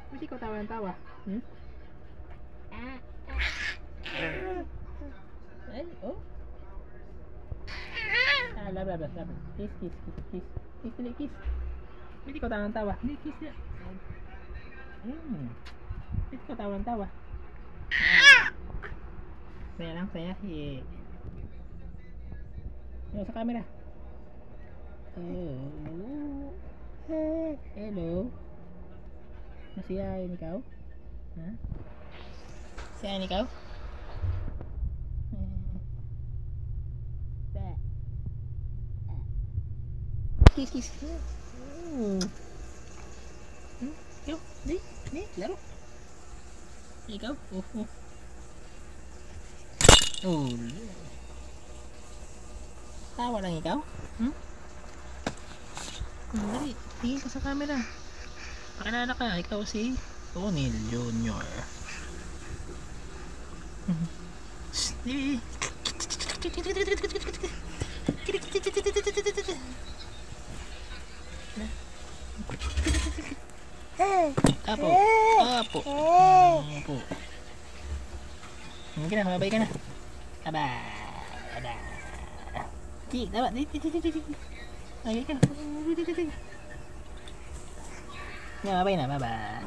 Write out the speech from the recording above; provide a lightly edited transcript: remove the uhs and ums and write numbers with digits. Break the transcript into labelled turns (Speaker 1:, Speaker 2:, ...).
Speaker 1: Ba't ikaw tawa ng tawa? Hmm? Ay, oh. Lab. Kiss. Kiss, dali, kiss. Ba't ikaw tawa ng tawa? Hindi, kiss niya. Ba't ikaw tawa ng tawa? Saya lang, saya. Yeah. Yo, sa camera. Hello. Masiyahin ikaw? Ha? Masiyahin ikaw? Kiss. Ikaw, di, laro. Ikaw? Oh. Tawa lang ikaw? Dali, tingin ka sa camera. Pakilala ka, ikaw si Tonil Jr. Apo. Sige na, mabay ka na. Aba. Sige, dapat. Mabay ka na. Mabay na, bye-bye.